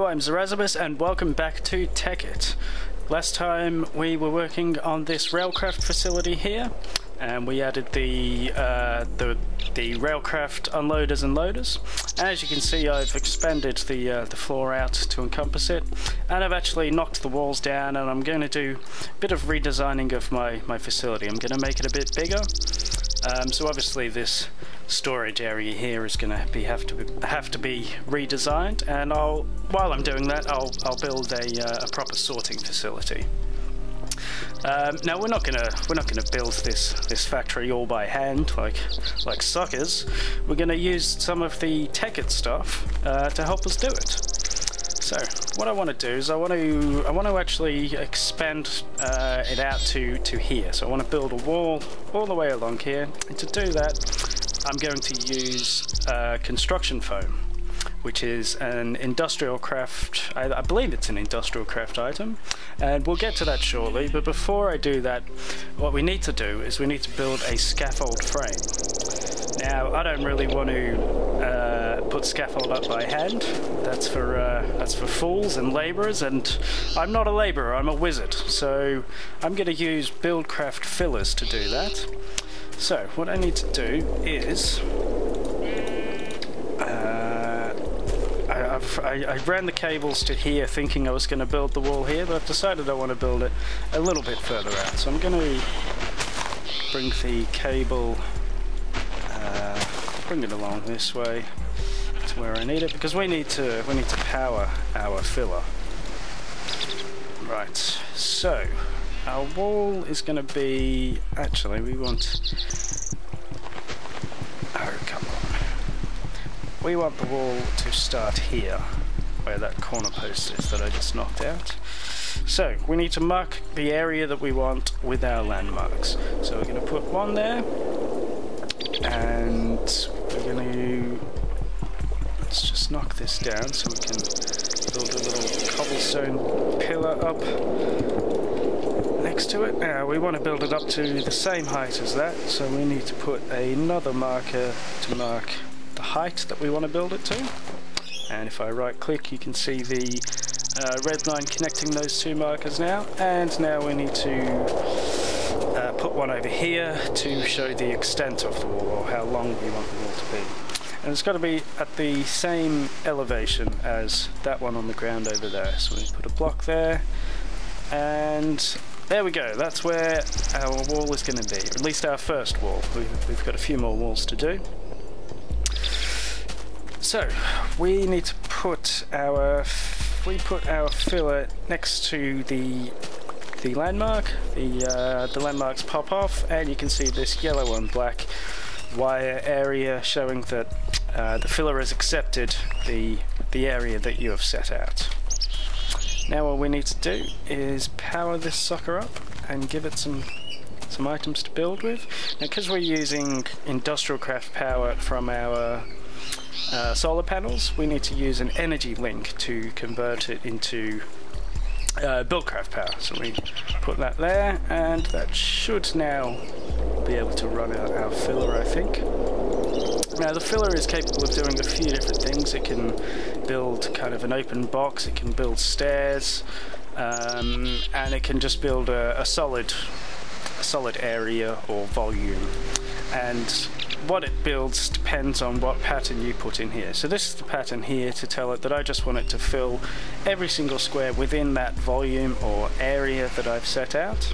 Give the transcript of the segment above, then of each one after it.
I'm Zarazabas and welcome back to Tekkit. Last time we were working on this railcraft facility here, and we added the railcraft unloaders and loaders. As you can see, I've expanded the floor out to encompass it, and I've actually knocked the walls down, and I'm going to do a bit of redesigning of my facility. I'm going to make it a bit bigger. So obviously this storage area here is going to have to be redesigned, and while I'm doing that, I'll build a proper sorting facility. Now we're not gonna build this factory all by hand like suckers. We're gonna use some of the Tekkit stuff to help us do it. So what I want to do is I want to actually expand it out to here. So I want to build a wall all the way along here, and to do that I'm going to use construction foam, which is an industrial craft, I believe it's an industrial craft item, and we'll get to that shortly. But before I do that, what we need to do is we need to build a scaffold frame. Now I don't really want to put scaffold up by hand. That's for fools and labourers, and I'm not a labourer, I'm a wizard, so I'm going to use buildcraft fillers to do that. So what I need to do is I ran the cables to here thinking I was going to build the wall here, but I've decided I want to build it a little bit further out. So I'm going to bring the cable, bring it along this way to where I need it, because we need to power our filler. Right, so our wall is going to be, actually we want, oh come on. We want the wall to start here, where that corner post is that I just knocked out. So we need to mark the area that we want with our landmarks. So we're going to put one there, and we're going to, let's just knock this down so we can build a little cobblestone pillar up next to it. Now we want to build it up to the same height as that, so we need to put another marker to mark the height that we want to build it to. And if I right click, you can see the red line connecting those two markers now. And now we need to put one over here to show the extent of the wall, or how long we want the wall to be. And it's got to be at the same elevation as that one on the ground over there. So we put a block there, and there we go. That's where our wall is going to be, or at least our first wall. We've got a few more walls to do. So we need to put our filler next to the landmark. The landmarks pop off, and you can see this yellow and black wire area showing that the filler has accepted the area that you have set out. Now what we need to do is power this sucker up and give it some items to build with. Now, because we're using industrial craft power from our solar panels, we need to use an energy link to convert it into buildcraft power. So we put that there, and that should now be able to run our filler, I think. Now the filler is capable of doing a few different things. It can build kind of an open box, it can build stairs, and it can just build a solid area or volume. And what it builds depends on what pattern you put in here. So this is the pattern here to tell it that I just want it to fill every single square within that volume or area that I've set out.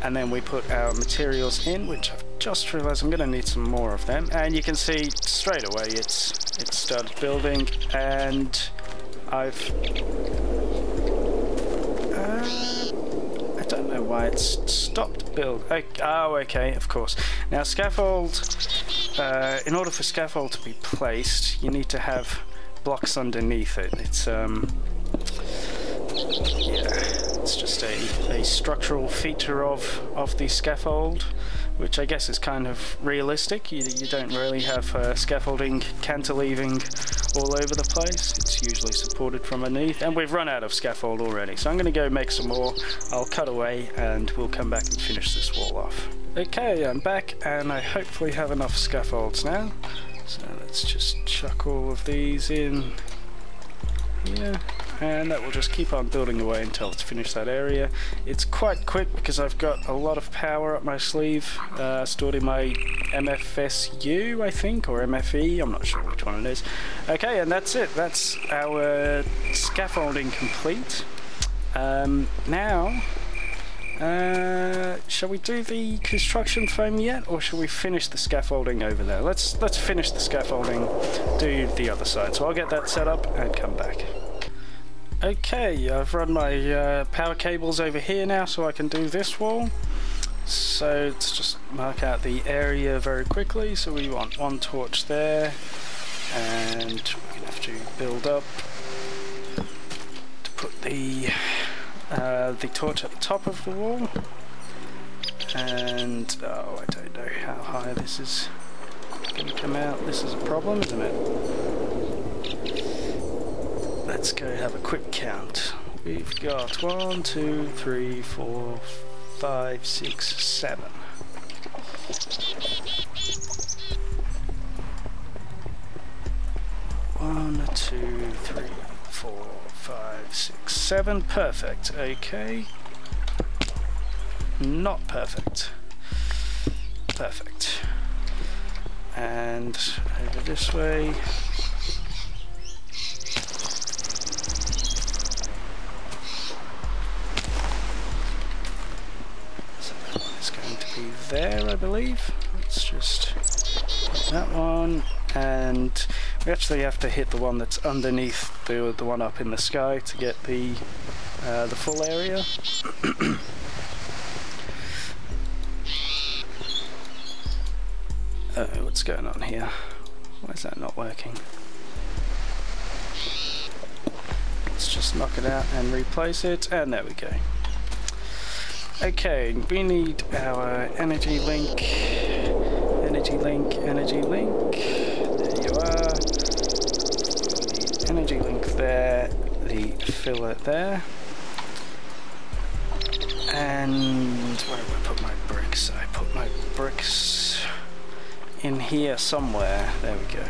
And then we put our materials in, which I've just realized I'm going to need some more of them. And you can see straight away it's started building, and I don't know why it's stopped build. Oh, okay, of course. Now scaffold, in order for scaffold to be placed, you need to have blocks underneath it. It's it's just a structural feature of the scaffold, which I guess is kind of realistic. You don't really have scaffolding cantilevering all over the place. It's usually supported from underneath, and we've run out of scaffold already, so I'm going to go make some more. I'll cut away and we'll come back and finish this wall off. Okay, I'm back, and I hopefully have enough scaffolds now. So let's just chuck all of these in here, and that will just keep on building away until it's finished that area. It's quite quick because I've got a lot of power up my sleeve, stored in my MFSU, I think, or MFE, I'm not sure which one it is. Okay, and that's it. That's our scaffolding complete. Now, shall we do the construction foam yet, or shall we finish the scaffolding over there? Let's finish the scaffolding, do the other side. So I'll get that set up and come back. Okay, I've run my power cables over here now so I can do this wall. So let's just mark out the area very quickly. So we want one torch there, and we're going to have to build up to put the torch at the top of the wall. And oh, I don't know how high this is going to come out. This is a problem, isn't it? Let's go have a quick count. We've got 1, 2, 3, 4, 5, 6, 7. One, 2, 3, 4, 5, 6, 7. Perfect. Okay. Not perfect. Perfect. And over this way. There, I believe. Let's just hit that one, and we actually have to hit the one that's underneath the one up in the sky to get the full area. Oh, what's going on here? Why is that not working? Let's just knock it out and replace it, and there we go. Okay, we need our energy link, energy link, energy link. There you are. The energy link there, the fillet there. And where have I put my bricks? I put my bricks in here somewhere. There we go.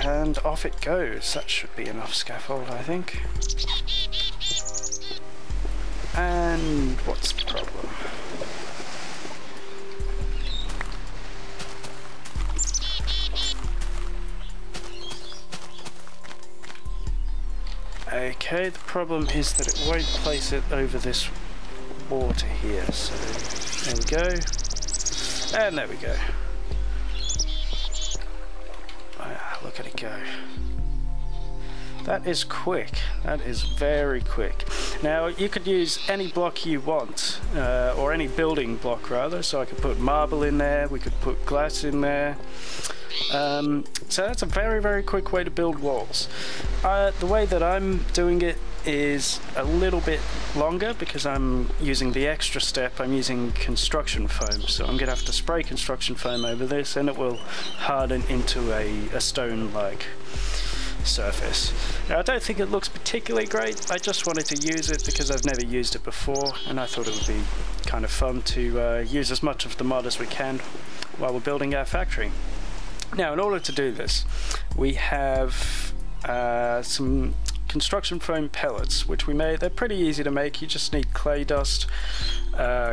And off it goes. That should be enough scaffold, I think. And what's the problem? Okay, the problem is that it won't place it over this water here. So there we go. And there we go. Look at it go. That is quick. That is very quick. Now you could use any block you want, or any building block rather, so I could put marble in there, we could put glass in there. So that's a very, very quick way to build walls. The way that I'm doing it is a little bit longer because I'm using the extra step. I'm using construction foam, so I'm going to have to spray construction foam over this and it will harden into a stone-like surface. Now I don't think it looks particularly great. I just wanted to use it because I've never used it before and I thought it would be kind of fun to use as much of the mod as we can while we're building our factory. Now in order to do this, we have some construction foam pellets which we made. They're pretty easy to make. You just need clay dust,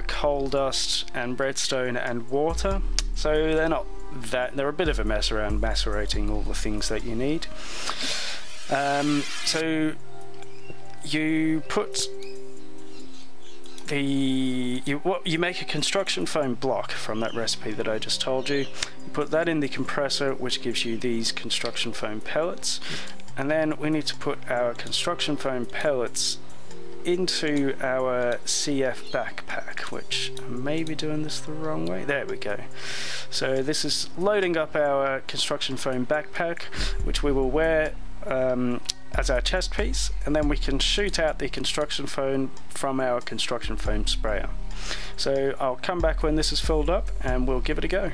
coal dust and redstone and water, so they're not that, they're a bit of a mess around macerating all the things that you need. So you put you make a construction foam block from that recipe that I just told you. You put that in the compressor, which gives you these construction foam pellets, and then we need to put our construction foam pellets into our CF backpack, which I may be doing this the wrong way. There we go. So this is loading up our construction foam backpack, which we will wear as our chest piece, and then we can shoot out the construction foam from our construction foam sprayer. So I'll come back when this is filled up and we'll give it a go.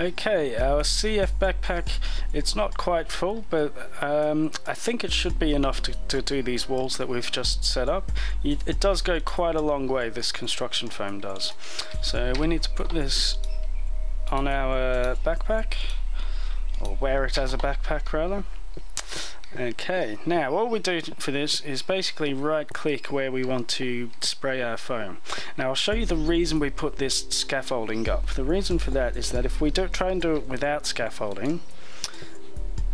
Okay, our CF backpack, it's not quite full, but I think it should be enough to do these walls that we've just set up. It does go quite a long way, this construction foam does. So we need to put this on our backpack, or wear it as a backpack rather. Okay, now what we do for this is basically right click where we want to spray our foam. Now I'll show you the reason we put this scaffolding up. The reason for that is that if we try and do it without scaffolding,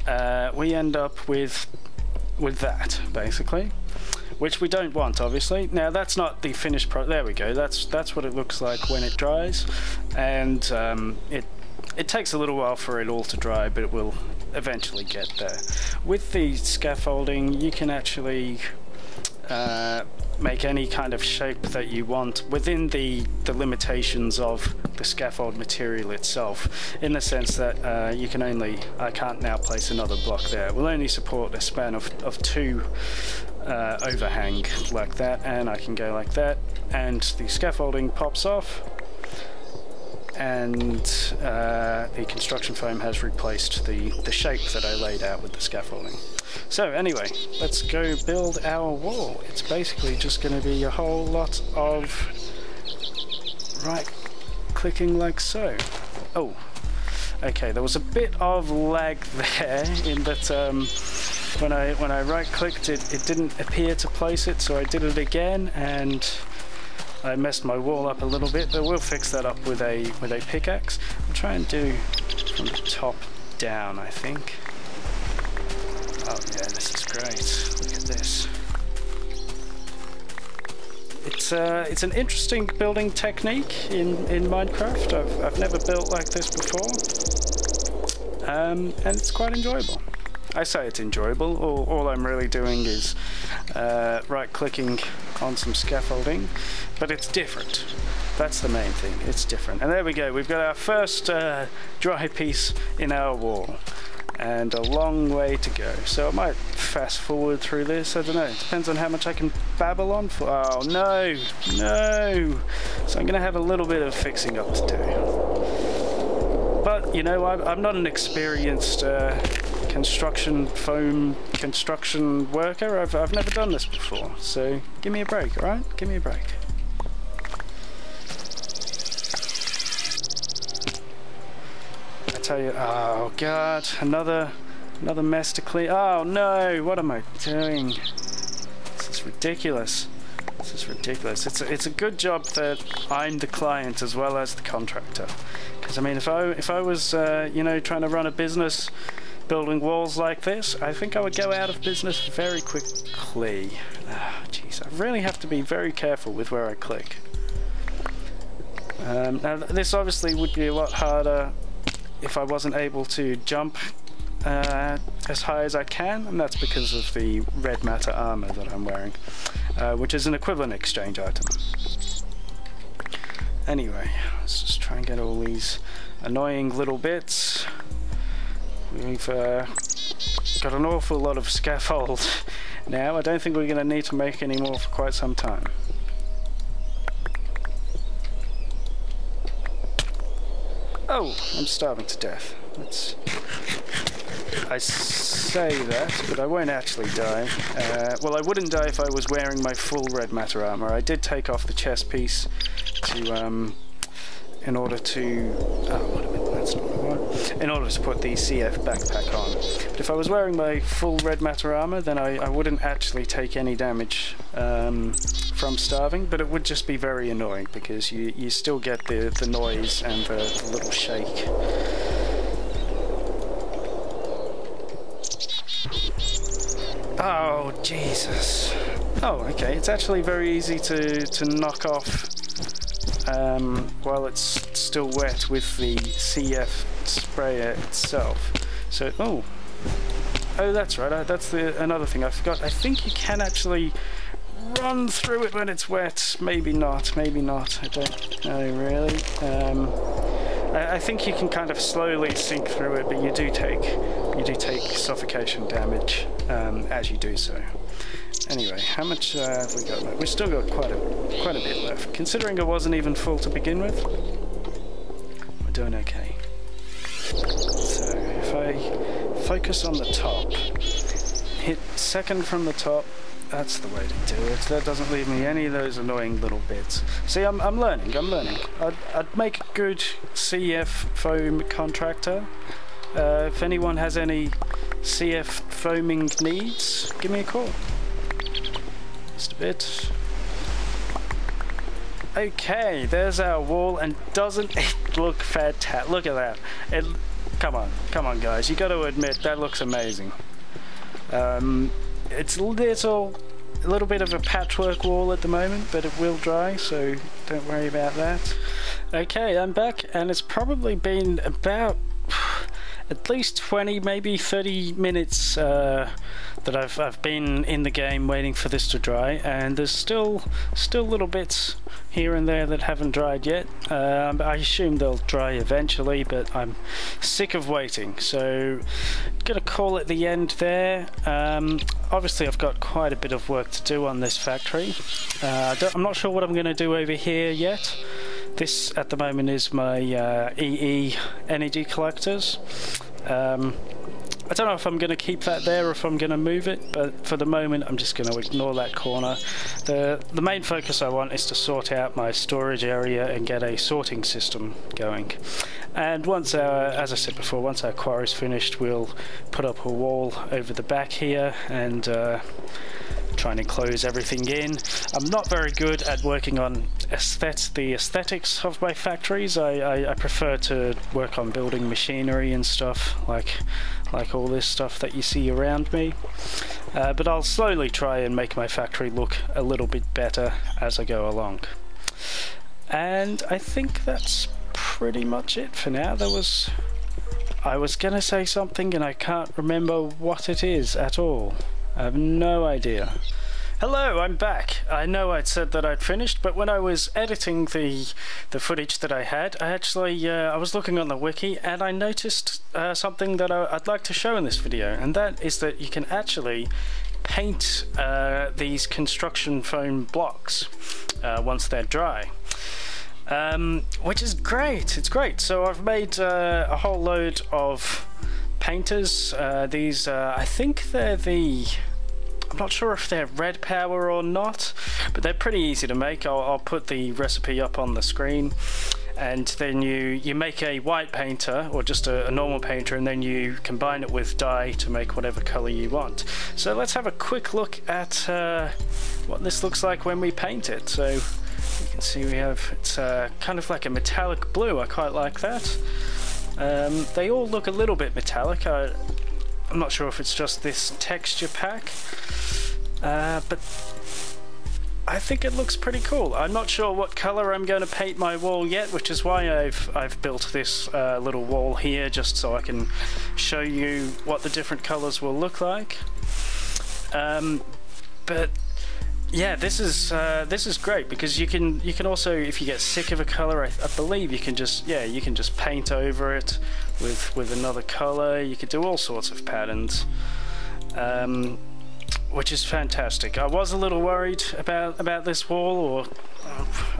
we end up with that basically, which we don't want obviously. Now that's not the finished product. There we go, that's what it looks like when it dries, and it takes a little while for it all to dry, but it will eventually get there. With the scaffolding you can actually make any kind of shape that you want within the limitations of the scaffold material itself, in the sense that I can't now place another block there. It will only support a span of 2 overhang like that, and I can go like that, and the scaffolding pops off, and the construction foam has replaced the shape that I laid out with the scaffolding. So anyway, let's go build our wall. It's basically just going to be a whole lot of right clicking like so. Oh, okay, there was a bit of lag there in that when I right clicked it didn't appear to place it, so I did it again and I messed my wall up a little bit, but we'll fix that up with a pickaxe. I'll try and do from the top down, I think. Oh yeah, this is great. Look at this. It's an interesting building technique in Minecraft. I've never built like this before, and it's quite enjoyable. I say it's enjoyable. All I'm really doing is right-clicking on some scaffolding, but it's different. That's the main thing. It's different. And there we go. We've got our first dry piece in our wall, and a long way to go. So I might fast forward through this. I don't know. It depends on how much I can babble on for. Oh no, no! So I'm going to have a little bit of fixing up to do. But you know, I'm not an experienced construction foam construction worker. I've never done this before, so give me a break, all right? Give me a break. I tell you, oh god, another mess to clean. Oh no, what am I doing? This is ridiculous. This is ridiculous. It's a good job that I'm the client as well as the contractor, because I mean, if I was you know, trying to run a business building walls like this, I think I would go out of business very quickly. Ah, jeez, I really have to be very careful with where I click. Now this obviously would be a lot harder if I wasn't able to jump as high as I can, and that's because of the red matter armor that I'm wearing, which is an equivalent exchange item. Anyway, let's just try and get all these annoying little bits. We've got an awful lot of scaffold now. I don't think we're going to need to make any more for quite some time. Oh, I'm starving to death. I say that, but I won't actually die. Well, I wouldn't die if I was wearing my full red matter armor. I did take off the chest piece to in order to wait a minute, that's not what I want. In order to put the CF backpack on. But if I was wearing my full red matter armor, then I wouldn't actually take any damage from starving, but it would just be very annoying because you still get the noise and the little shake. Oh Jesus. Oh, okay, it's actually very easy to knock off while it's still wet with the CF sprayer itself. So, oh that's right, that's another thing I forgot. I think you can actually run through it when it's wet. Maybe not, I don't know really. I think you can kind of slowly sink through it, but you do take suffocation damage as you do so. Anyway, how much have we got left? We've still got quite a bit left. Considering it wasn't even full to begin with, we're doing okay. say focus on the top. Hit second from the top. That's the way to do it. That doesn't leave me any of those annoying little bits. See, I'm learning. I'd make a good CF foam contractor. If anyone has any CF foaming needs, give me a call. Just a bit. Okay, there's our wall, and doesn't it look fantastic? Look at that. Come on guys, you got to admit that looks amazing. It's a little bit of a patchwork wall at the moment, but it will dry, so don't worry about that. Okay, I'm back, and it's probably been about at least 20, maybe 30 minutes that I've been in the game waiting for this to dry, and there's still little bits here and there that haven't dried yet. I assume they'll dry eventually, but I'm sick of waiting, so gonna call it the end there. Obviously I've got quite a bit of work to do on this factory. I'm not sure what I'm gonna do over here yet. This at the moment is my EE energy collectors. I don't know if I'm going to keep that there or if I'm going to move it, but for the moment I'm just going to ignore that corner. The main focus I want is to sort out my storage area and get a sorting system going. And once as I said before, once our quarry's finished, we'll put up a wall over the back here and try and enclose everything in. I'm not very good at working on the aesthetics of my factories. I prefer to work on building machinery and stuff like all this stuff that you see around me. But I'll slowly try and make my factory look a little bit better as I go along. And I think that's pretty much it for now. I was gonna say something and I can't remember what it is at all. I have no idea. Hello, I'm back. I know I'd said that I'd finished, but when I was editing the footage that I had, I was looking on the wiki and I noticed something that I'd like to show in this video, and that is that you can actually paint these construction foam blocks once they're dry. Which is great. It's great. So I've made a whole load of painters. These I think they're I'm not sure if they're redpower or not, but they're pretty easy to make. I'll put the recipe up on the screen, and then you make a white painter or just a normal painter, and then you combine it with dye to make whatever color you want. So let's have a quick look at what this looks like when we paint it. So you can see it's kind of like a metallic blue. I quite like that. They all look a little bit metallic. I'm not sure if it's just this texture pack, but I think it looks pretty cool. I'm not sure what color I'm going to paint my wall yet, which is why I've built this little wall here, just so I can show you what the different colors will look like. But yeah, this is great because you can also, if you get sick of a color, I believe you can just paint over it with another color. You could do all sorts of patterns, which is fantastic. I was a little worried about this wall, or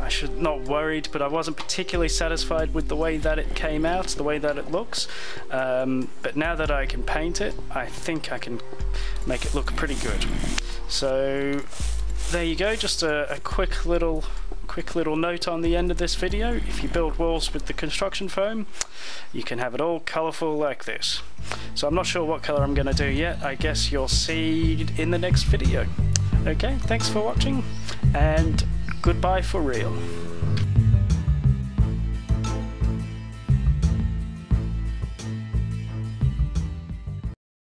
I should not worried, but I wasn't particularly satisfied with the way that it came out, the way that it looks. But now that I can paint it, I think I can make it look pretty good. So there you go, just a quick little note on the end of this video. If you build walls with the construction foam, you can have it all colourful like this. So I'm not sure what colour I'm going to do yet. I guess you'll see in the next video. Okay, thanks for watching, and goodbye for real.